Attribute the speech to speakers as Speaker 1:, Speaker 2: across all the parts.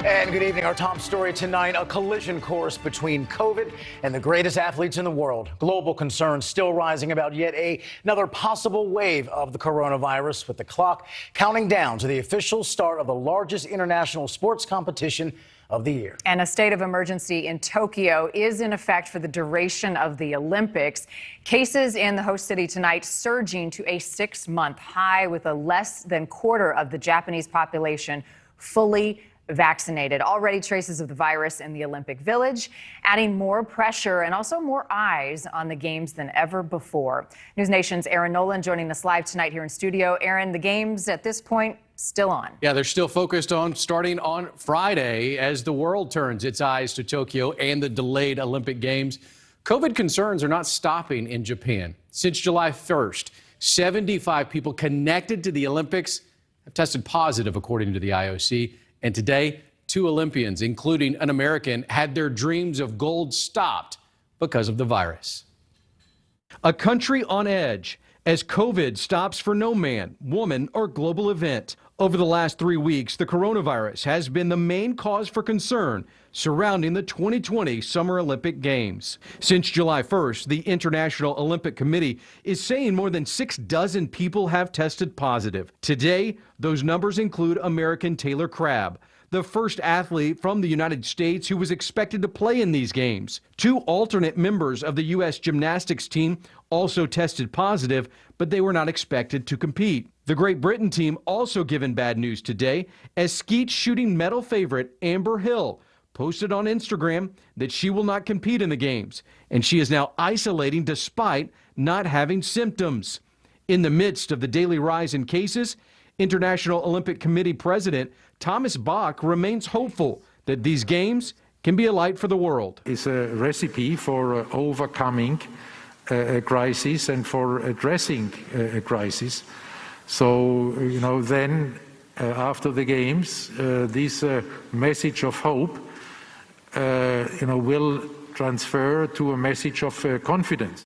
Speaker 1: And good evening. Our top story tonight, a collision course between COVID and the greatest athletes in the world. Global concerns still rising about yet another possible wave of the coronavirus, with the clock counting down to the official start of the largest international sports competition of the year.
Speaker 2: And a state of emergency in Tokyo is in effect for the duration of the Olympics. Cases in the host city tonight surging to a 6-month high, with a less than quarter of the Japanese population fully vaccinated. Already traces of the virus in the Olympic Village, adding more pressure and also more eyes on the games than ever before. NewsNation's Aaron Nolan joining us live tonight here in studio. Aaron, the games at this point still on.
Speaker 3: Yeah, they're still focused on starting on Friday as the world turns its eyes to Tokyo and the delayed Olympic Games. COVID concerns are not stopping in Japan. Since July 1st, 75 people connected to the Olympics have tested positive, according to the IOC. And today, 2 Olympians, including an American, had their dreams of gold stopped because of the virus.
Speaker 4: A country on edge as COVID stops for no man, woman, or global event. Over the last 3 weeks, the coronavirus has been the main cause for concern surrounding the 2020 Summer Olympic Games. Since July 1st, the International Olympic Committee is saying more than 6 dozen people have tested positive. Today, those numbers include American Taylor Crabb, the first athlete from the United States who was expected to play in these games. 2 alternate members of the U.S. gymnastics team also tested positive, but they were not expected to compete. The Great Britain team also given bad news today, as skeet shooting medal favorite Amber Hill posted on Instagram that she will not compete in the games, and she is now isolating despite not having symptoms. In the midst of the daily rise in cases, International Olympic Committee President Thomas Bach remains hopeful that these games can be a light for the world.
Speaker 5: It's a recipe for overcoming a crisis and for addressing a crisis. So, then after the games, this message of hope, will transfer to a message of confidence.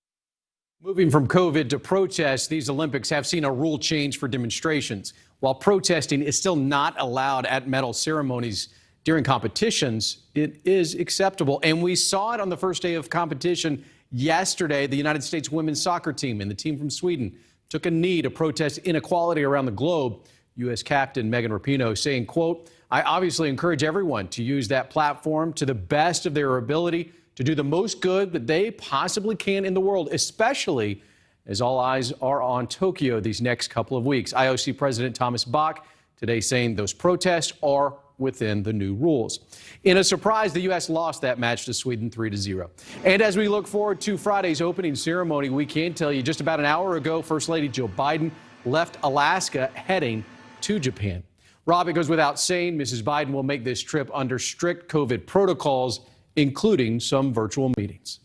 Speaker 3: Moving from COVID to protests, these Olympics have seen a rule change for demonstrations. While protesting is still not allowed at medal ceremonies during competitions, it is acceptable. And we saw it on the first day of competition yesterday. The United States women's soccer team and the team from Sweden took a knee to protest inequality around the globe. U.S. captain Megan Rapinoe saying, quote, "I obviously encourage everyone to use that platform to the best of their ability to do the most good that they possibly can in the world, especially as all eyes are on Tokyo these next couple of weeks." IOC President Thomas Bach today saying those protests are within the new rules. In a surprise, the U.S. lost that match to Sweden 3-0. And as we look forward to Friday's opening ceremony, we can tell you just about an hour ago, First Lady Jill Biden left Alaska heading to Japan. Rob, it goes without saying, Mrs. Biden will make this trip under strict COVID protocols, including some virtual meetings.